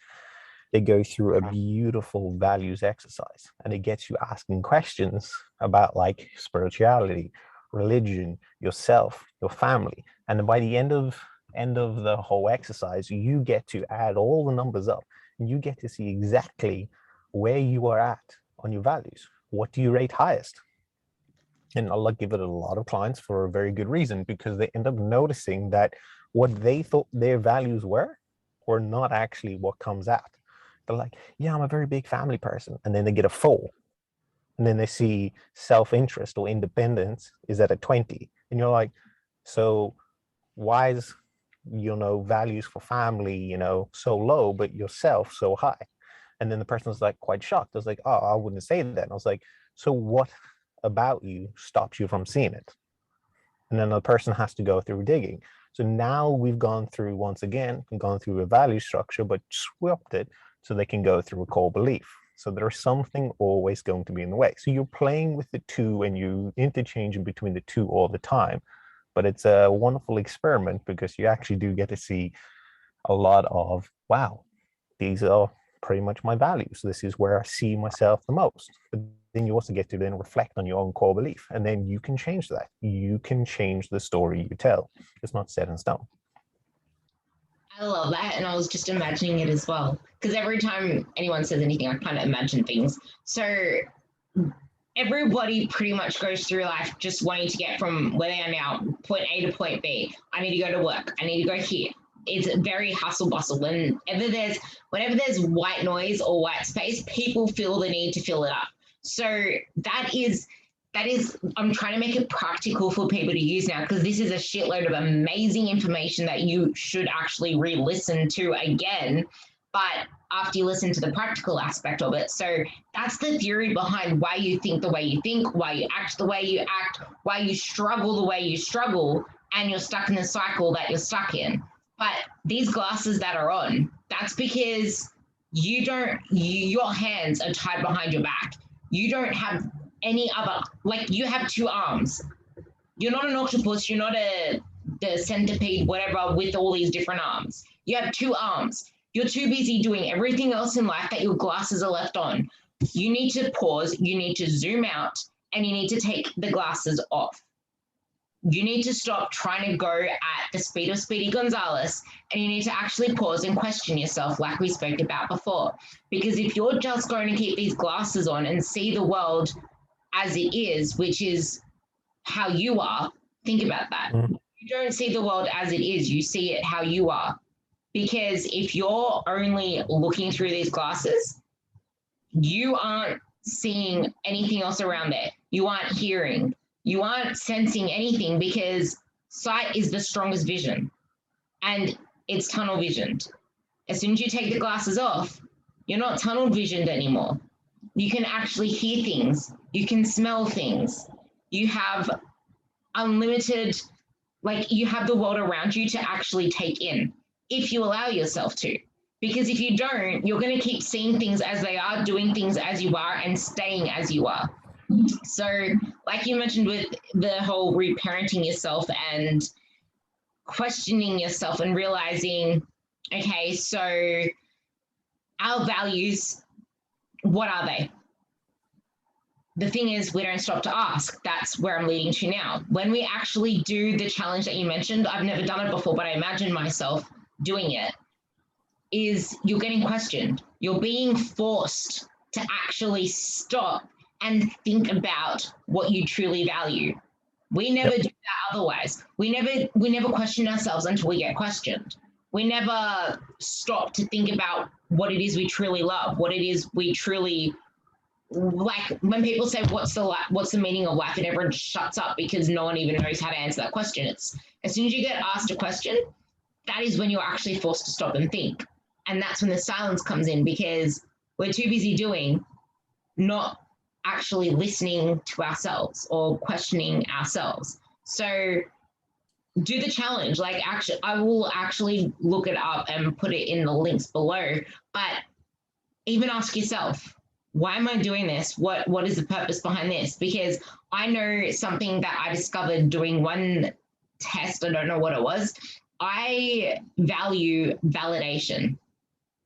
they go through a beautiful values exercise, and it gets you asking questions about like spirituality, religion, yourself, your family. And then by the end of the whole exercise, you get to add all the numbers up, and you get to see exactly where you are at on your values. What do you rate highest? And I'll give it a lot of clients for a very good reason, because they end up noticing that what they thought their values were not actually what comes out. They're like, yeah, I'm a very big family person. And then they get a 4. And then they see self-interest or independence is at a 20. And you're like, so why is, values for family, so low, but yourself so high? And then the person was like quite shocked. I was like, oh, I wouldn't say that. And I was like, so what about you stops you from seeing it? And then the person has to go through digging. So now we've gone through, once again, a value structure, but swapped it so they can go through a core belief. So there's something always going to be in the way. So you're playing with the two and you interchange between the two all the time. But it's a wonderful experiment because you actually do get to see a lot of, wow, these are pretty much my values. This is where I see myself the most. But then you also get to then reflect on your own core belief, and then you can change that. You can change the story you tell. It's not set in stone. I love that. And I was just imagining it as well. Because every time anyone says anything, I kind of imagine things. So everybody pretty much goes through life just wanting to get from where they are now, point A to point B. I need to go to work. I need to go here. It's very hustle bustle. Whenever there's white noise or white space, people feel the need to fill it up. So that is, I'm trying to make it practical for people to use now, because this is a shitload of amazing information that you should actually re-listen to again, but after you listen to the practical aspect of it. So that's the theory behind why you think the way you think, why you act the way you act, why you struggle the way you struggle, and you're stuck in the cycle that you're stuck in. But these glasses that are on, that's because your hands are tied behind your back. You don't have any other, like, you have two arms. You're not an octopus, you're not the centipede, whatever, with all these different arms. You have two arms. You're too busy doing everything else in life that your glasses are left on. You need to pause, you need to zoom out, and you need to take the glasses off. You need to stop trying to go at the speed of Speedy Gonzalez, and you need to actually pause and question yourself, like we spoke about before. Because if you're just going to keep these glasses on and see the world as it is, which is how you are, think about that. You don't see the world as it is, you see it how you are. Because if you're only looking through these glasses, you aren't seeing anything else around there. You aren't hearing. You aren't sensing anything, because sight is the strongest vision, and it's tunnel visioned. As soon as you take the glasses off, you're not tunnel visioned anymore. You can actually hear things. You can smell things. You have unlimited, like, you have the world around you to actually take in, if you allow yourself to. Because if you don't, you're going to keep seeing things as they are, doing things as you are, and staying as you are. So, like you mentioned with the whole reparenting yourself and questioning yourself and realizing, okay, so our values, what are they? The thing is, we don't stop to ask. That's where I'm leading to now. When we actually do the challenge that you mentioned, I've never done it before, but I imagine myself doing it, is you're getting questioned. You're being forced to actually stop and think about what you truly value. We never do that otherwise. We never question ourselves until we get questioned. We never stop to think about what it is we truly love, what it is we truly like. When people say what's the meaning of life, and everyone shuts up because no one even knows how to answer that question. It's as soon as you get asked a question, that is when you're actually forced to stop and think. And that's when the silence comes in, because we're too busy doing, not actually listening to ourselves or questioning ourselves. So do the challenge. Like, actually, I will actually look it up and put it in the links below. But even ask yourself, why am I doing this? What is the purpose behind this? Because I know something that I discovered doing one test, I don't know what it was. I value validation.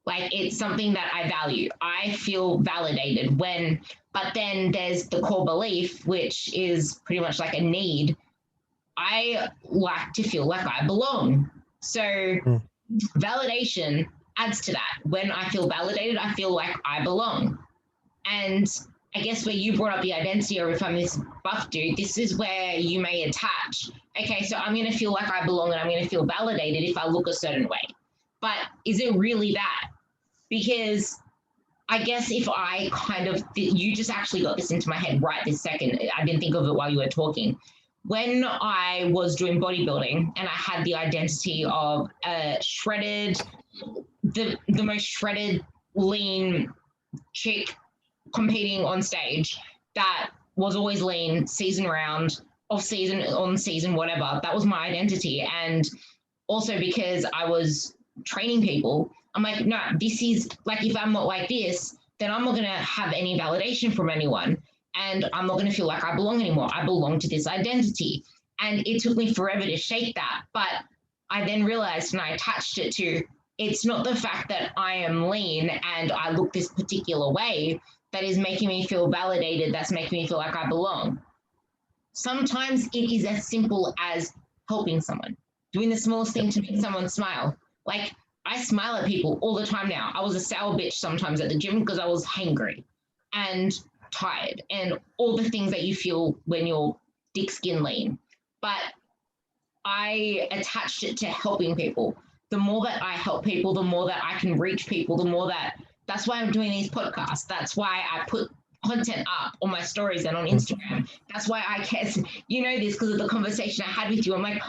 Like, it's something that I value. I feel validated when, but then there's the core belief, which is pretty much like a need. I like to feel like I belong. So validation adds to that. When I feel validated, I feel like I belong. And I guess where you brought up the identity, or if I'm this buff dude, this is where you may attach. Okay, so I'm going to feel like I belong, and I'm going to feel validated if I look a certain way. But is it really that? Because I guess if I kind of, you just actually got this into my head right this second. I didn't think of it while you were talking. When I was doing bodybuilding and I had the identity of a shredded, the most shredded, lean chick competing on stage that was always lean, season round, off season, on season, whatever. That was my identity. And also because I was training people, I'm like, no, this is like, if I'm not like this, then I'm not going to have any validation from anyone. And I'm not going to feel like I belong anymore. I belong to this identity. And it took me forever to shake that. But I then realized, and I attached it to, It's not the fact that I am lean and I look this particular way that is making me feel validated, that's making me feel like I belong. Sometimes it is as simple as helping someone, doing the smallest thing to make someone smile. Like, I smile at people all the time now. I was a sour bitch sometimes at the gym because I was hangry and tired and all the things that you feel when you're thick skin lean. But I attached it to helping people. The more that I help people, the more that I can reach people, the more that's why I'm doing these podcasts. That's why I put content up on my stories and on Instagram. That's why I guess you know this because of the conversation I had with you. I'm like,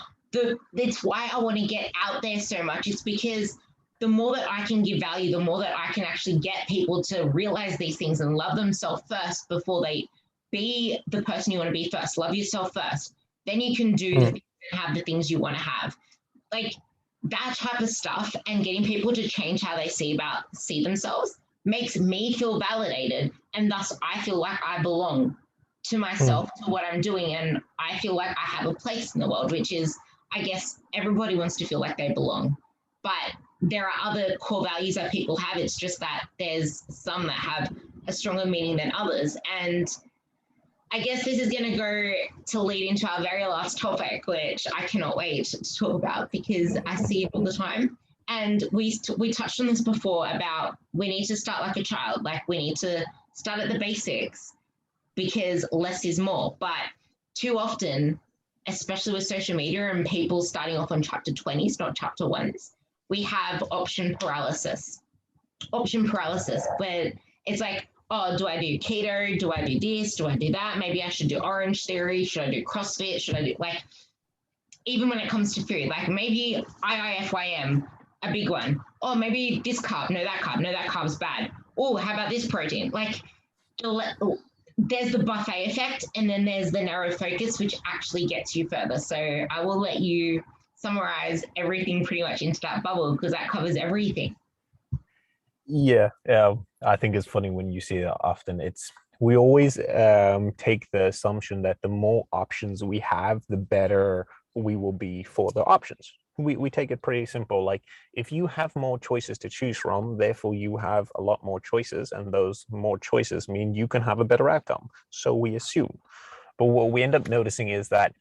that's why I want to get out there so much. It's because the more that I can give value, the more that I can actually get people to realize these things and love themselves first before they be the person you want to be first. Love yourself first. Then you can do the things and have the things you want to have. Like that type of stuff and getting people to change how they see themselves makes me feel validated. And thus I feel like I belong to myself, to what I'm doing. And I feel like I have a place in the world, which is, I guess everybody wants to feel like they belong. But there are other core values that people have. It's just that there's some that have a stronger meaning than others. And I guess this is going to go to lead into our very last topic, which I cannot wait to talk about because I see it all the time. And we touched on this before about we need to start like a child, like we need to start at the basics because less is more. But too often, especially with social media and people starting off on chapter 20s, not chapter 1s, we have option paralysis. Option paralysis, where it's like, oh, do I do keto? Do I do this? Do I do that? Maybe I should do Orange Theory. Should I do CrossFit? Should I do, like, even when it comes to food, like maybe IIFYM, a big one. Oh, maybe this carb, no, that carb, no, that carb's bad. Oh, how about this protein? Like, there's the buffet effect, and then there's the narrow focus, which actually gets you further. So I will let you summarize everything pretty much into that bubble because that covers everything. Yeah, I think it's funny when you see it often. We always take the assumption that the more options we have, the better we will be for the options. We take it pretty simple. Like if you have more choices to choose from, therefore you have a lot more choices, and those more choices mean you can have a better outcome. So we assume. But what we end up noticing is that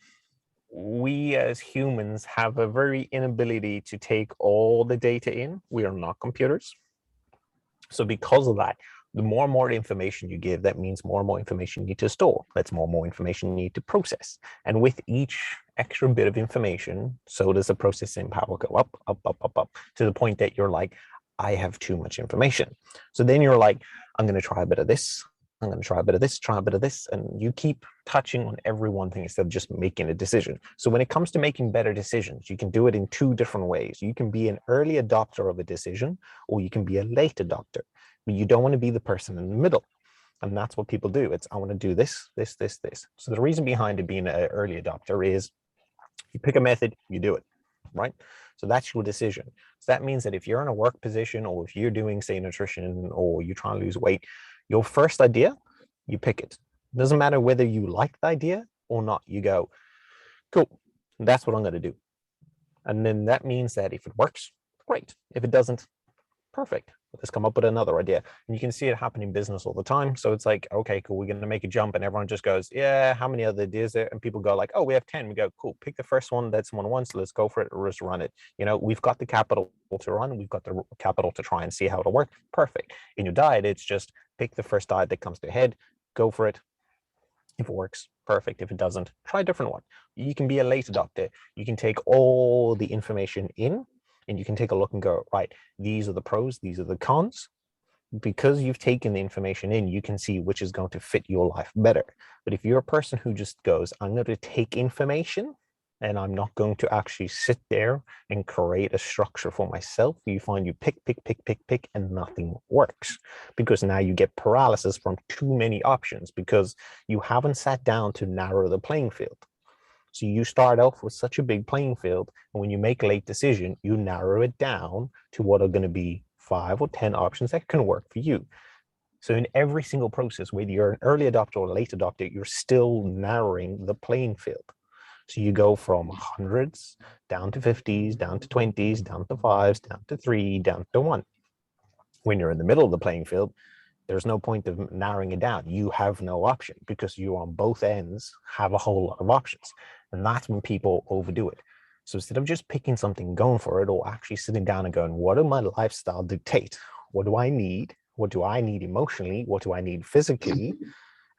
we as humans have a very inability to take all the data in. We are not computers. So because of that, the more and more information you give, that means more and more information you need to store. That's more and more information you need to process. And with each extra bit of information, so does the processing power go up, up, up, up, up, to the point that you're like, I have too much information. So then you're like, I'm going to try a bit of this. I'm going to try a bit of this, try a bit of this. And you keep touching on every one thing instead of just making a decision. So when it comes to making better decisions, you can do it in two different ways. You can be an early adopter of a decision, or you can be a late adopter. But you don't want to be the person in the middle. And that's what people do. It's, I want to do this, this, this, this. So the reason behind it being an early adopter is you pick a method, you do it, right? So that's your decision. So that means that if you're in a work position, or if you're doing, say, nutrition, or you're trying to lose weight, your first idea, you pick it. It doesn't matter whether you like the idea or not. You go, cool, that's what I'm going to do. And then that means that if it works, great. If it doesn't, perfect. Let's come up with another idea. And you can see it happen in business all the time. So it's like, okay, cool, we're going to make a jump, and everyone just goes, yeah, how many other ideas there? And people go like, oh, we have 10. We go, cool, pick the first one that someone wants. Let's go for it. Or just run it. You know, we've got the capital to run. We've got the capital to try and see how it'll work. Perfect. In your diet, it's just pick the first diet that comes to your head, go for it. If it works, perfect. If it doesn't, try a different one. You can be a late adopter. You can take all the information in, and you can take a look and go, right, these are the pros, these are the cons. Because you've taken the information in, you can see which is going to fit your life better. But if you're a person who just goes, I'm going to take information and I'm not going to actually sit there and create a structure for myself, you find you pick, and nothing works, because now you get paralysis from too many options because you haven't sat down to narrow the playing field. So you start off with such a big playing field, and when you make a late decision, you narrow it down to what are going to be 5 or 10 options that can work for you. So in every single process, whether you're an early adopter or a late adopter, you're still narrowing the playing field. So you go from hundreds down to 50s, down to 20s, down to fives, down to three, down to one. When you're in the middle of the playing field, there's no point of narrowing it down. You have no option because you on both ends have a whole lot of options. And that's when people overdo it. So instead of just picking something, going for it, or actually sitting down and going, what do my lifestyle dictate? What do I need? What do I need emotionally? What do I need physically?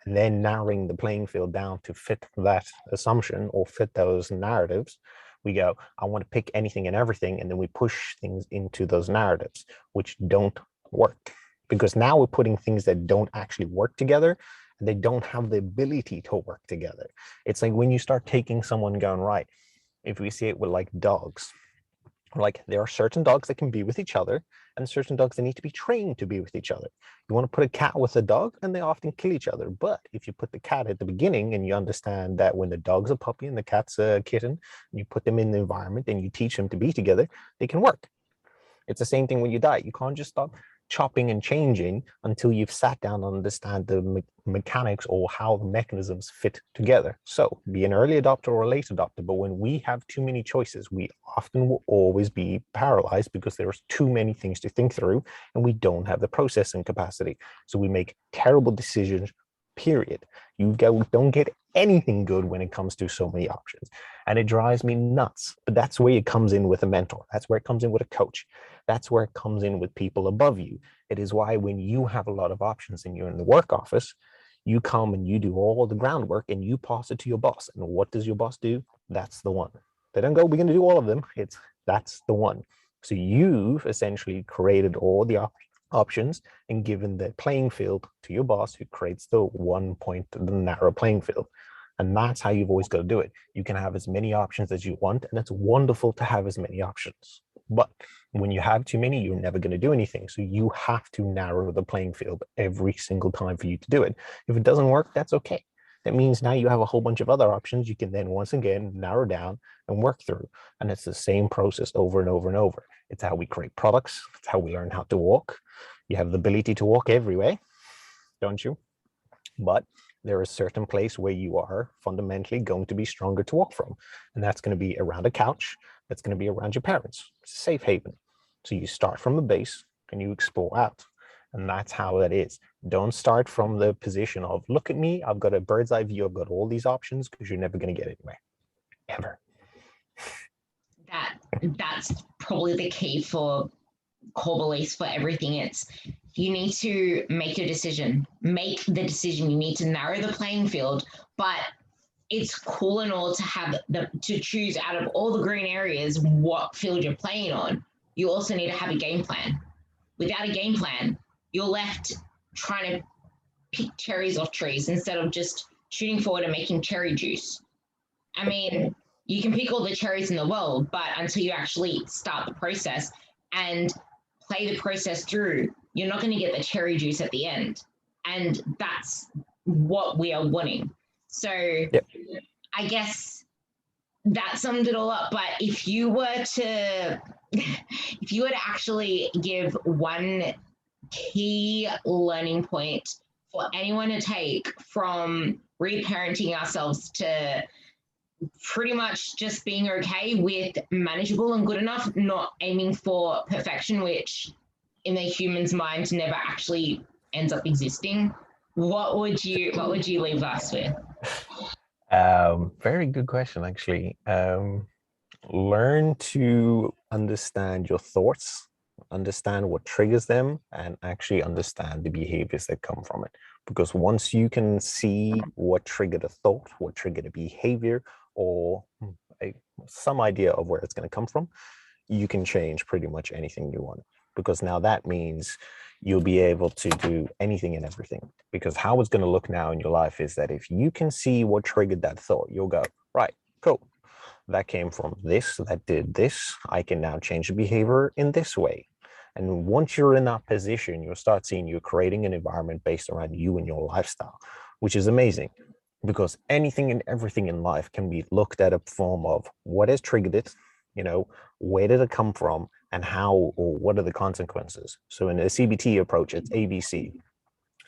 And then narrowing the playing field down to fit that assumption or fit those narratives. We go, I want to pick anything and everything. And then we push things into those narratives, which don't work. Because now we're putting things that don't actually work together, and they don't have the ability to work together. It's like when you start taking someone going, right, if we see it with like dogs, like there are certain dogs that can be with each other and certain dogs that need to be trained to be with each other. You want to put a cat with a dog and they often kill each other. But if you put the cat at the beginning and you understand that when the dog's a puppy and the cat's a kitten, and you put them in the environment and you teach them to be together, they can work. It's the same thing when you diet. You can't just stop chopping and changing until you've sat down and understand the mechanics or how the mechanisms fit together. So be an early adopter or a late adopter, but when we have too many choices, we often will always be paralyzed because there's too many things to think through and we don't have the processing capacity. So we make terrible decisions, period. Don't get anything good when it comes to so many options. And it drives me nuts. But that's where it comes in with a mentor. That's where it comes in with a coach. That's where it comes in with people above you. It is why when you have a lot of options and you're in the work office, you come and you do all the groundwork and you pass it to your boss. And what does your boss do? That's the one. They don't go, we're going to do all of them. That's the one. So you've essentially created all the options and given the playing field to your boss, who creates the one point, the narrow playing field. And that's how you've always got to do it. You can have as many options as you want, and it's wonderful to have as many options. But when you have too many, you're never going to do anything. So you have to narrow the playing field every single time for you to do it. If it doesn't work, that's okay. That means now you have a whole bunch of other options you can then once again narrow down and work through. And it's the same process over and over and over. It's how we create products. It's how we learn how to walk. You have the ability to walk everywhere, don't you? But there is a certain place where you are fundamentally going to be stronger to walk from. And that's going to be around a couch. That's going to be around your parents. It's a safe haven. So you start from the base and you explore out. And that's how that is. Don't start from the position of, look at me, I've got a bird's eye view, I've got all these options, because you're never going to get anywhere, ever. That's probably the key for core beliefs for everything. It's you need to make your decision. Make the decision. You need to narrow the playing field, but it's cool and all to have to choose out of all the green areas what field you're playing on. You also need to have a game plan. Without a game plan, you're left trying to pick cherries off trees instead of just shooting forward and making cherry juice. I mean, you can pick all the cherries in the world, but until you actually start the process and play the process through, you're not going to get the cherry juice at the end. And that's what we are wanting. So yep. I guess that summed it all up. But if you were to actually give one key learning point for anyone to take from reparenting ourselves to pretty much just being okay with manageable and good enough, not aiming for perfection, which in the human's mind never actually ends up existing, what would you leave us with? Very good question, actually. Learn to understand your thoughts, understand what triggers them, and actually understand the behaviors that come from it. Because once you can see what triggered a thought, what triggered a behavior, or some idea of where it's going to come from, you can change pretty much anything you want. Because now that means you'll be able to do anything and everything. Because how it's going to look now in your life is that if you can see what triggered that thought, you'll go, right, cool. That came from this, that did this. I can now change the behavior in this way. And once you're in that position, you'll start seeing you're creating an environment based around you and your lifestyle, which is amazing. Because anything and everything in life can be looked at a form of what has triggered it, where did it come from, and how or what are the consequences. So in a CBT approach, it's ABC.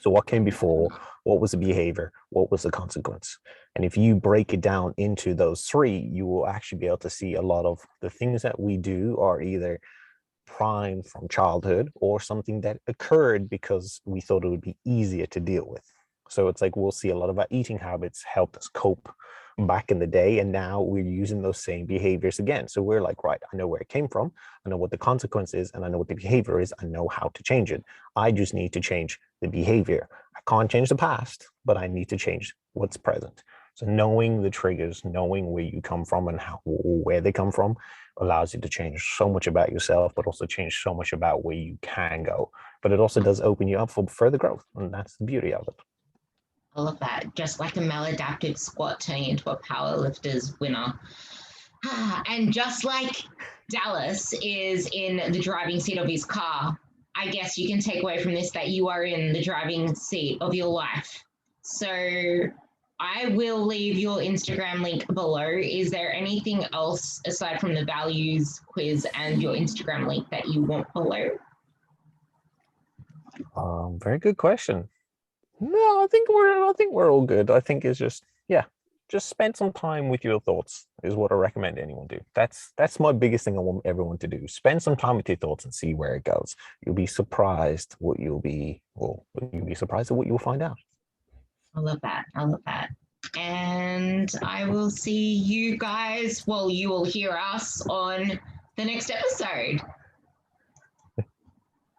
So what came before? What was the behavior? What was the consequence? And if you break it down into those three, you will actually be able to see a lot of the things that we do are either primed from childhood or something that occurred because we thought it would be easier to deal with. So it's like we'll see a lot of our eating habits helped us cope back in the day, and now we're using those same behaviors again. So we're like, right, I know where it came from, I know what the consequence is, and I know what the behavior is. I know how to change it. I just need to change the behavior. I can't change the past, but I need to change what's present. So knowing the triggers, knowing where you come from and how, where they come from, allows you to change so much about yourself, but also change so much about where you can go. But it also does open you up for further growth, and that's the beauty of it. I love that. Just like a maladaptive squat turning into a powerlifter's winner. And just like Dallas is in the driving seat of his car, I guess you can take away from this that you are in the driving seat of your life. So I will leave your Instagram link below. Is there anything else aside from the values quiz and your Instagram link that you want below? Very good question. No, I think we're all good. I think it's just, yeah, just spend some time with your thoughts is what I recommend anyone do. That's my biggest thing I want everyone to do. Spend some time with your thoughts and see where it goes. You'll be surprised you'll be surprised at what you'll find out. I love that. I love that. And I will see you guys, well, you will hear us on the next episode.